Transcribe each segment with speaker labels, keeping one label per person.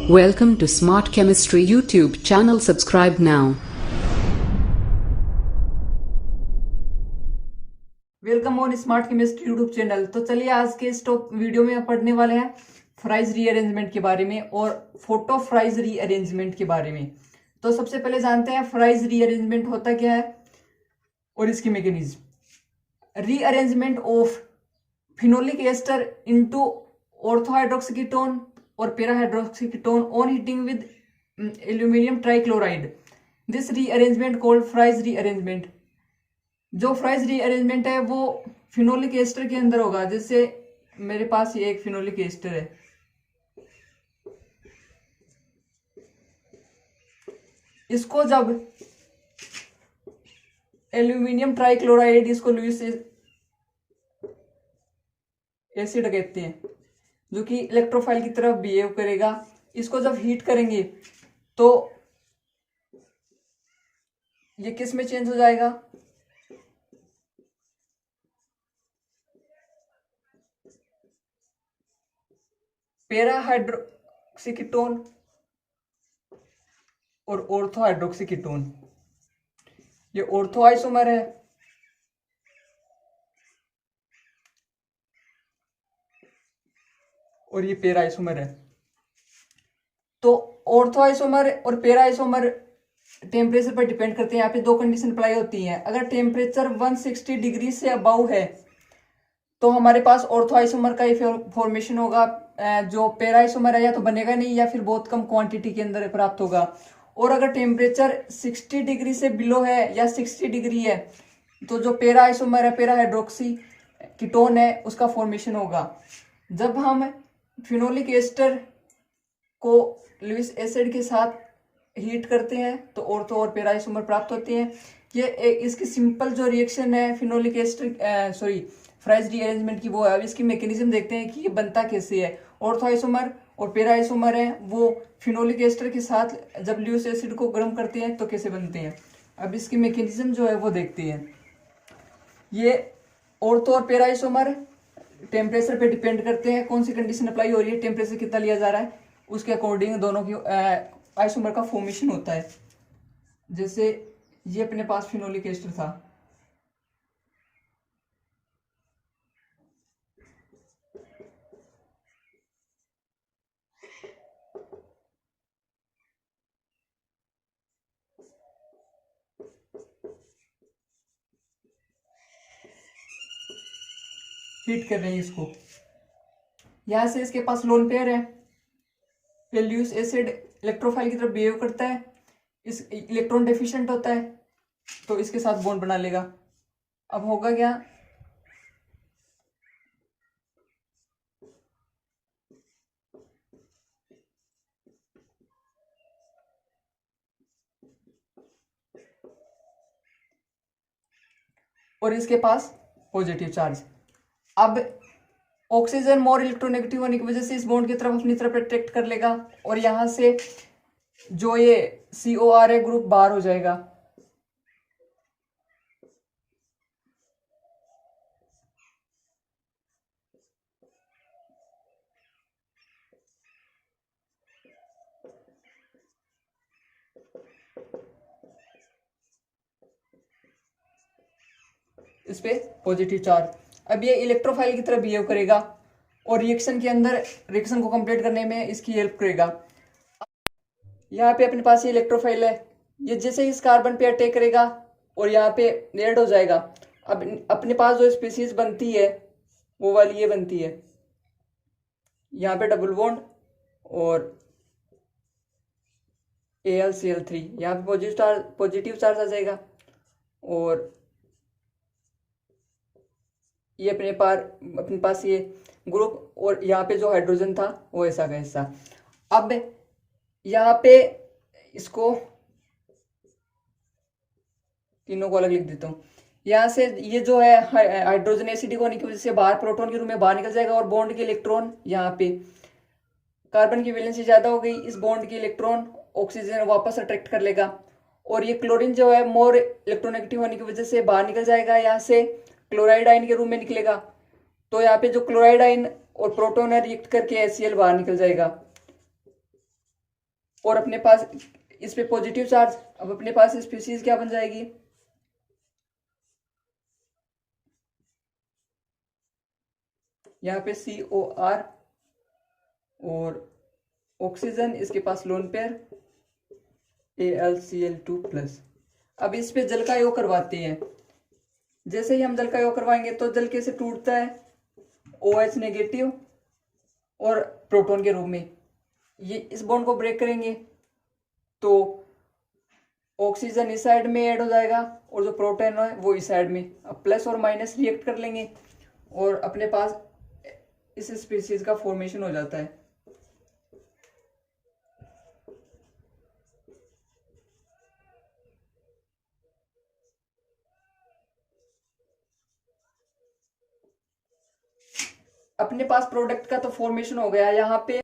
Speaker 1: Welcome to Smart Chemistry YouTube channel. Subscribe now.
Speaker 2: Welcome on smart chemistry YouTube channel. तो चलिए आज के इस वीडियो में पढ़ने वाले हैं फ्राइज रीअरेंजमेंट के बारे में और फोटो फ्राइज रीअरेंजमेंट के बारे में। तो सबसे पहले जानते हैं फ्राइज रीअरेंजमेंट होता क्या है और इसकी mechanism. Rearrangement of phenolic ester into orthohydroxyketone और parahydroxyketone on heating with aluminium trichloride. This rearrangement called Fries rearrangement. जो फ्राइज रीअरेंजमेंट है वो फिनोलिक एस्टर के अंदर होगा। जैसे मेरे पास ये एक फिनोलिक एस्टर है, इसको जब एल्यूमिनियम ट्राइक्लोराइड, इसको लुईस एसिड कहते हैं, जो कि इलेक्ट्रोफाइल की तरफ बिहेव करेगा, इसको जब हीट करेंगे तो ये किस में चेंज हो जाएगा, पैराहाइड्रोक्सीकीटोन और ऑर्थोहाइड्रोक्सीकीटोन। ये ऑर्थो आइसोमर है और ये पैरा आइसोमर है। तो ऑर्थो आइसोमर और पैरा आइसोमर टेम्परेचर पर डिपेंड करते हैं। यहाँ पे दो कंडीशन अप्लाई होती हैं। अगर टेम्परेचर 160 डिग्री से अबाउ है तो हमारे पास ऑर्थो आइसोमर का ही फॉर्मेशन होगा। जो पैरा आइसोमर है या तो बनेगा नहीं या फिर बहुत कम क्वांटिटी के अंदर प्राप्त होगा। और अगर टेम्परेचर 60 डिग्री से बिलो है या 60 डिग्री है तो जो पैरा आइसोमर है, पैरा हाइड्रोक्सी कीटोन है, उसका फॉर्मेशन होगा। जब हम फिनोलिक एस्टर को लुईस एसिड के साथ हीट करते हैं तो ऑर्थो और पैरा आइसोमर प्राप्त होते हैं। ये इसकी सिंपल जो रिएक्शन है फिनोलिक एस्टर फ्राइज रीअरेंजमेंट की वो है। अब इसकी मैकेनिज्म देखते हैं कि ये बनता कैसे है। ऑर्थो आइसोमर और पैरा आइसोमर है वो फिनोलिक एस्टर के साथ जब लुईस एसिड को गर्म करते हैं तो कैसे बनते हैं। अब इसकी मैकेनिज्म जो है वो देखते हैं। ये ऑर्थो और पैरा आइसोमर टेम्परेचर पे डिपेंड करते हैं। कौन सी कंडीशन अप्लाई हो रही है, टेम्परेचर कितना लिया जा रहा है, उसके अकॉर्डिंग दोनों की आइसोमर का फॉर्मेशन होता है। जैसे ये अपने पास फिनोलिक एस्टर था, हीट कर रहे हैं इसको। यहां से इसके पास लोन पेयर है, फिर लुईस एसिड इलेक्ट्रोफाइल की तरफ बिहेव करता है, इस इलेक्ट्रॉन डेफिशिएंट होता है तो इसके साथ बॉन्ड बना लेगा। अब होगा क्या, और इसके पास पॉजिटिव चार्ज। अब ऑक्सीजन मोर इलेक्ट्रोनेगेटिव होने की वजह से इस बॉन्ड की तरफ अपनी तरफ अट्रैक्ट कर लेगा और यहां से जो ये COR है ग्रुप बाहर हो जाएगा। इस पे पॉजिटिव चार्ज। अब ये इलेक्ट्रोफाइल की तरह बिहेव करेगा और रिएक्शन के अंदर रिएक्शन को कंप्लीट करने में इसकी हेल्प करेगा। यहाँ पे अपने पास ये इलेक्ट्रोफाइल है, ये जैसे ही इस कार्बन पे अटैक करेगा और यहाँ पे ऐड हो जाएगा। अब अपने पास जो स्पीसीज बनती है वो वाली ये बनती है, यहाँ पे डबल बॉन्ड और AlCl3, यहाँ पे पॉजिटिव चार्ज आ जाएगा और ये अपने पास ये ग्रुप और यहाँ पे जो हाइड्रोजन था वो ऐसा का ऐसा। अब यहाँ पे इसको तीनों को अलग लिख देता हूँ। यहाँ से ये जो है हाइड्रोजन एसिडिक होने की वजह से बाहर प्रोटॉन के रूप में बाहर निकल जाएगा और बॉन्ड के इलेक्ट्रॉन यहाँ पे कार्बन की वैलेंसी ज्यादा हो गई, इस बॉन्ड के इलेक्ट्रॉन ऑक्सीजन वापस अट्रैक्ट कर लेगा और ये क्लोरीन जो है मोर इलेक्ट्रोनेगेटिव होने की वजह से बाहर निकल जाएगा, यहाँ से क्लोराइड आयन के रूप में निकलेगा। तो यहाँ पे जो क्लोराइड आयन और प्रोटॉन है रिएक्ट करके HCl बाहर निकल जाएगा। और अपने पास इस पे पॉजिटिव चार्ज। अब अपने पास स्पीसीज क्या बन जाएगी, यहाँ पे COR और ऑक्सीजन, इसके पास लोन पेयर AlCl2+। अब इस पे जल का योग करवाते हैं। जैसे ही हम जल का योग करवाएंगे तो जल कैसे टूटता है, OH नेगेटिव और प्रोटॉन के रूप में। ये इस बॉन्ड को ब्रेक करेंगे तो ऑक्सीजन इस साइड में ऐड हो जाएगा और जो प्रोटॉन है वो इस साइड में। अब प्लस और माइनस रिएक्ट कर लेंगे और अपने पास इस स्पीसीज का फॉर्मेशन हो जाता है। अपने पास प्रोडक्ट का तो फॉर्मेशन हो गया। यहाँ पे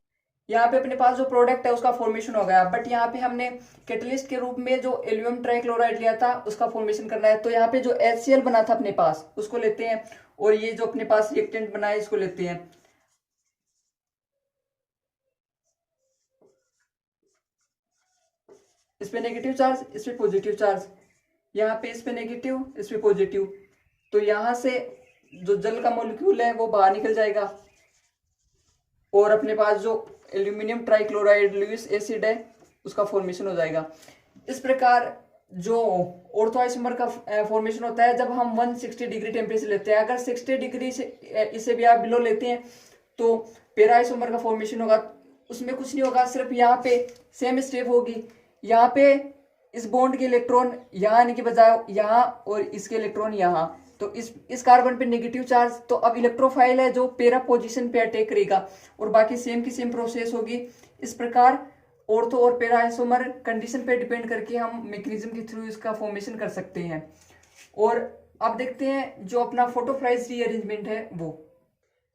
Speaker 2: अपने पास जो प्रोडक्ट है उसका फॉर्मेशन हो गया, बट यहाँ पे हमने कैटलिस्ट के रूप में जो एल्यूमिनियम ट्राइक्लोराइड लिया था उसका फॉर्मेशन करना है। तो यहाँ पे जो HCl बना था अपने पास उसको लेते हैं और ये जो अपने पास रिएक्टेंट बना है इसको लेते हैं। इस पे नेगेटिव चार्ज, इस पे पॉजिटिव चार्ज, यहाँ पे इस पे नेगेटिव, इस पे पॉजिटिव। तो यहाँ से जो जल का मॉलिक्यूल है वो बाहर निकल जाएगा और अपने पास जो एल्यूमिनियम ट्राइक्लोराइड लुईस एसिड है उसका फॉर्मेशन हो जाएगा। इस प्रकार जो ऑर्थो आइसोमर का फॉर्मेशन होता है जब हम 160 डिग्री टेम्परेचर लेते हैं। अगर 60 डिग्री से इससे भी आप बिलो लेते हैं तो पैरा आइसोमर का फॉर्मेशन होगा। उसमें कुछ नहीं होगा, सिर्फ यहाँ पे सेम स्टेप होगी। यहाँ पे इस बॉन्ड के इलेक्ट्रॉन यहाँ आने के बजाय यहाँ और इसके इलेक्ट्रॉन यहाँ, तो इस कार्बन पे नेगेटिव चार्ज। तो अब इलेक्ट्रोफाइल है जो पैरा पोजीशन पे अटैक करेगा और बाकी सेम की सेम प्रोसेस होगी। इस प्रकार ऑर्थो और पैरा आइसोमर कंडीशन पे डिपेंड करके हम मैकेनिज्म के थ्रू इसका फॉर्मेशन कर सकते हैं। और अब देखते हैं जो अपना फोटो फ्राइज रीअरेंजमेंट है वो।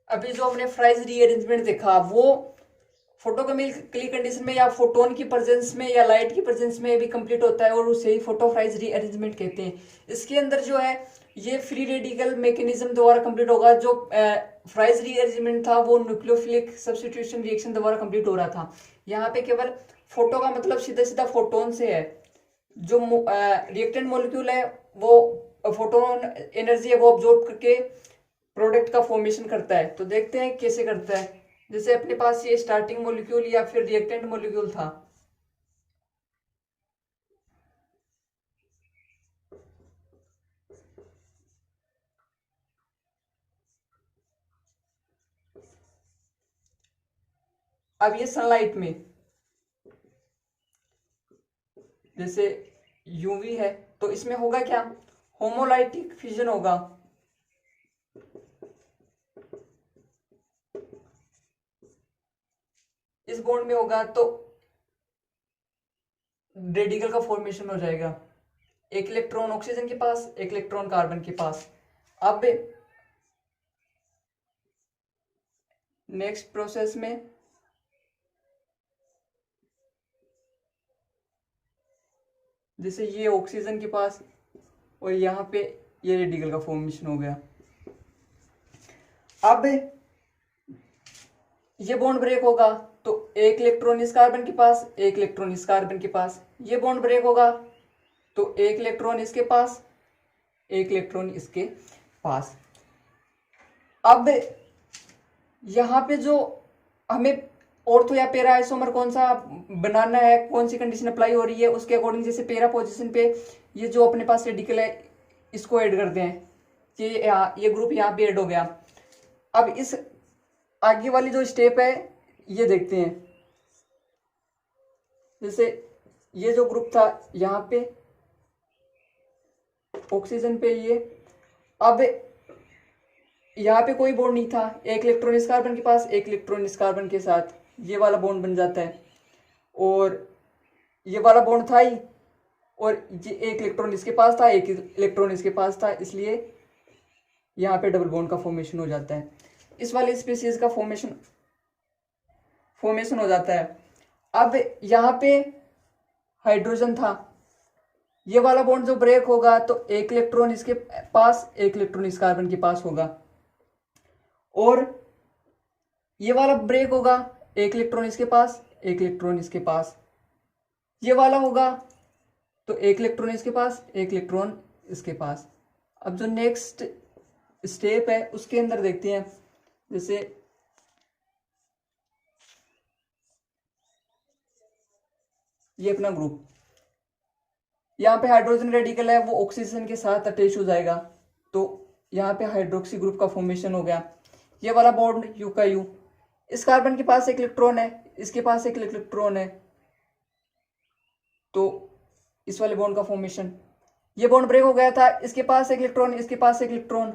Speaker 2: अभी जो हमने फ्राइज रीअरेंजमेंट देखा वो फोटोकेमिकली कंडीशन में या फोटोन की प्रेजेंस में या लाइट की प्रेजेंस में भी कंप्लीट होता है और उसे ही फोटो फ्राइज रीअरेंजमेंट कहते हैं। इसके अंदर जो है ये फ्री रेडिकल मैकेनिज्म द्वारा कंप्लीट होगा। जो फ्राइज रीअरेंजमेंट था वो न्यूक्लियोफिलिक सब्स्टिट्यूशन रिएक्शन द्वारा कंप्लीट हो रहा था। यहाँ पे केवल फोटो का मतलब सीधा सीधा फोटोन से है। जो रिएक्टेंट मॉलिक्यूल है वो फोटोन एनर्जी है वो ऑब्जॉर्ब करके प्रोडक्ट का फॉर्मेशन करता है। तो देखते हैं कैसे करता है। जैसे अपने पास ये स्टार्टिंग मॉलिक्यूल या फिर रिएक्टेंट मॉलिक्यूल था, अब ये सनलाइट में जैसे यूवी है तो इसमें होगा क्या, होमोलाइटिक फ्यूजन होगा। इस बॉन्ड में होगा तो रेडिकल का फॉर्मेशन हो जाएगा। एक इलेक्ट्रॉन ऑक्सीजन के पास, एक इलेक्ट्रॉन कार्बन के पास। अब नेक्स्ट प्रोसेस में जैसे ये ऑक्सीजन के पास और यहाँ पे ये रेडिकल का फॉर्मेशन हो गया। अब ये बॉन्ड ब्रेक होगा तो एक इलेक्ट्रॉन इस कार्बन के पास, एक इलेक्ट्रॉन इस कार्बन के पास। ये बॉन्ड ब्रेक होगा तो एक इलेक्ट्रॉन इसके पास, एक इलेक्ट्रॉन इसके पास। अब यहाँ पे जो हमें ऑर्थो या पैरा आइसोमर कौन सा बनाना है, कौन सी कंडीशन अप्लाई हो रही है उसके अकॉर्डिंग, जैसे पैरा पोजीशन पे ये जो अपने पास रेडिकल है इसको ऐड करते हैं। ये ग्रुप यहाँ पे ऐड हो गया। अब इस आगे वाली जो स्टेप है ये देखते हैं। जैसे ये जो ग्रुप था यहाँ पे ऑक्सीजन पे ये, अब यहाँ पे कोई बॉन्ड नहीं था, एक इलेक्ट्रॉन इस कार्बन के पास, एक इलेक्ट्रॉन इस कार्बन के साथ, ये वाला बॉन्ड बन जाता है। और ये वाला बॉन्ड था ही और ये एक इलेक्ट्रॉन इसके पास था, एक इलेक्ट्रॉन इसके पास था, इसलिए यहाँ पे डबल बॉन्ड का फॉर्मेशन हो जाता है। इस वाले स्पीसीज का फॉर्मेशन हो जाता है। अब यहाँ पे हाइड्रोजन था, ये वाला बॉन्ड जो ब्रेक होगा तो एक इलेक्ट्रॉन इसके पास, एक इलेक्ट्रॉन इस कार्बन के पास होगा। और ये वाला ब्रेक होगा, एक इलेक्ट्रॉन इसके पास, एक इलेक्ट्रॉन इसके पास। ये वाला होगा तो एक इलेक्ट्रॉन इसके पास, एक इलेक्ट्रॉन इसके पास। अब जो नेक्स्ट स्टेप है उसके अंदर देखते हैं, जैसे ये अपना ग्रुप, यहाँ पे हाइड्रोजन रेडिकल है वो ऑक्सीजन के साथ अटैच हो जाएगा, तो यहाँ पे हाइड्रोक्सी ग्रुप का फॉर्मेशन हो गया। ये वाला बॉन्ड यू का यू, इस कार्बन के पास एक इलेक्ट्रॉन है, इसके पास एक इलेक्ट्रॉन है, तो इस वाले बॉन्ड का फॉर्मेशन। ये बॉन्ड ब्रेक हो गया था, इसके पास एक इलेक्ट्रॉन, इसके पास एक इलेक्ट्रॉन,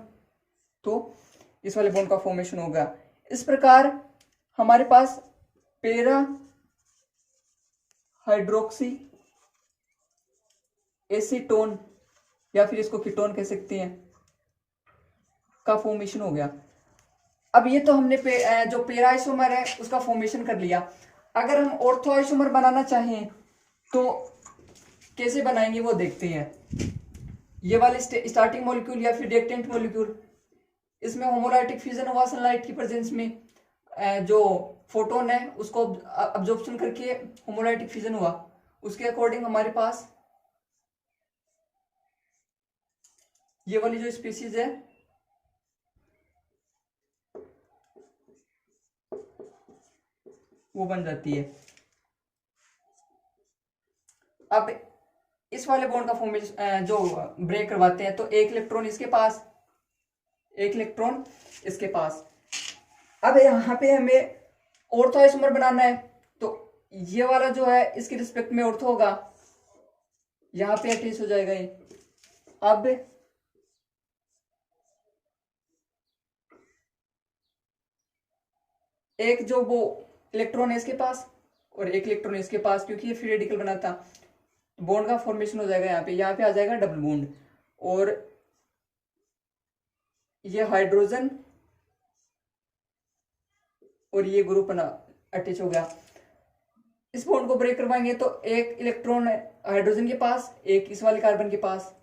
Speaker 2: तो इस वाले बॉन्ड का फॉर्मेशन हो गया। इस प्रकार हमारे पास पेरा हाइड्रोक्सी एसीटोन या फिर इसको कीटोन कह सकते हैं का फॉर्मेशन हो गया। अब ये तो हमने जो पेरा आइसोमर है उसका फॉर्मेशन कर लिया। अगर हम ऑर्थो आइसोमर बनाना चाहें तो कैसे बनाएंगे वो देखते हैं। ये वाले स्टार्टिंग मॉलिक्यूल या फिर रिएक्टेंट मॉलिक्यूल, इसमें होमोलाइटिक फ्यूजन हुआ सनलाइट की प्रेजेंस में, जो फोटोन है उसको अब्जॉर्प्शन करके होमोलाइटिक फ्यूजन हुआ, उसके अकॉर्डिंग हमारे पास ये वाली जो स्पीसीज है वो बन जाती है। अब इस वाले बॉन्ड का फॉर्मेशन जो ब्रेक करवाते हैं, तो एक इलेक्ट्रॉन इसके पास, एक इलेक्ट्रॉन इसके पास। अब यहाँ पे हमें ऑर्थो आइसोमर बनाना है, तो ये वाला जो है इसके रिस्पेक्ट में ऑर्थो होगा, यहाँ पे अटैच हो जाएगा ये। अब एक जो वो इलेक्ट्रॉन है इसके पास और एक इलेक्ट्रॉन इसके पास, क्योंकि ये फ्री रेडिकल बना था, बॉन्ड का फॉर्मेशन हो जाएगा यहाँ पे आ जाएगा डबल बॉन्ड, और ये हाइड्रोजन और ये ग्रुप बना अटैच हो गया। इस बॉन्ड को ब्रेक करवाएंगे तो एक इलेक्ट्रॉन है हाइड्रोजन के पास, एक इस वाले कार्बन के पास।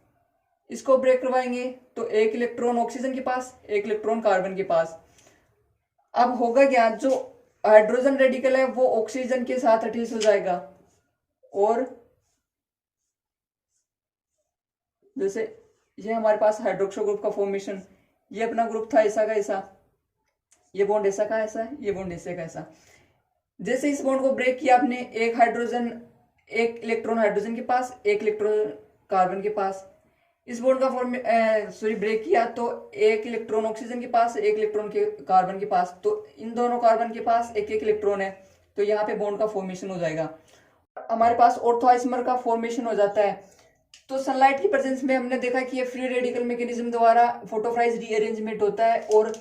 Speaker 2: इसको ब्रेक करवाएंगे तो एक इलेक्ट्रॉन ऑक्सीजन के पास, एक इलेक्ट्रॉन कार्बन के पास। अब होगा क्या, जो हाइड्रोजन रेडिकल है वो ऑक्सीजन के साथ अटैच हो जाएगा, और जैसे ये हमारे पास हाइड्रोक्सो ग्रुप का फॉर्मेशन, ये अपना ग्रुप था ऐसा का ऐसा, ये बॉन्ड ऐसा का ऐसा, ये बॉन्ड ऐसे का ऐसा। जैसे इस बॉन्ड को ब्रेक किया आपने, एक हाइड्रोजन, एक इलेक्ट्रॉन हाइड्रोजन के पास, एक इलेक्ट्रॉन कार्बन के पास। इस बॉन्ड का ब्रेक किया तो एक इलेक्ट्रॉन ऑक्सीजन के पास, एक इलेक्ट्रॉन के कार्बन के पास, तो इन दोनों कार्बन के पास एक एक इलेक्ट्रॉन है, तो यहाँ पे बॉन्ड का फॉर्मेशन हो जाएगा। हमारे पास ऑर्थो आइसोमर का फॉर्मेशन हो जाता है। तो सनलाइट की प्रेजेंस में हमने देखा कि ये फ्री रेडिकल मैकेनिज्म द्वारा फोटोफ्राइज रीअरेंजमेंट होता है, और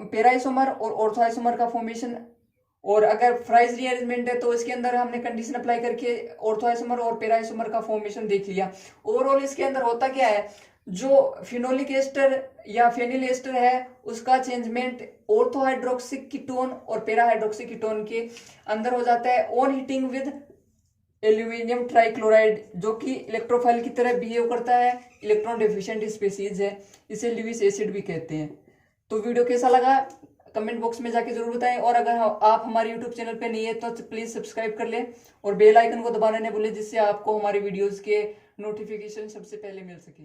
Speaker 2: पेरा आइसोमर और ऑर्थो आइसोमर का फॉर्मेशन। और अगर फ्राइज रीअरेंजमेंट है तो इसके अंदर हमने कंडीशन अप्लाई करके ऑर्थो आइसोमर और पेरा आइसोमर का फॉर्मेशन देख लिया। ओवरऑल इसके अंदर होता क्या है, जो फिनोलिक एस्टर या फेनिल एस्टर है उसका चेंजमेंट ऑर्थो हाइड्रोक्सिक कीटोन और पेरा हाइड्रोक्सिक कीटोन के अंदर हो जाता है on heating with aluminium trichloride, जो कि इलेक्ट्रोफाइल की तरह बिहेव करता है, इलेक्ट्रॉन डेफिशिएंट स्पीसीज है, इसे लुईस एसिड भी कहते हैं। तो वीडियो कैसा लगा कमेंट बॉक्स में जाके जरूर बताएं, और अगर आप हमारे यूट्यूब चैनल पे नहीं है तो प्लीज सब्सक्राइब कर लें और बेल आइकन को दबाना न भूलें, जिससे आपको हमारे वीडियोस के नोटिफिकेशन सबसे पहले मिल सके।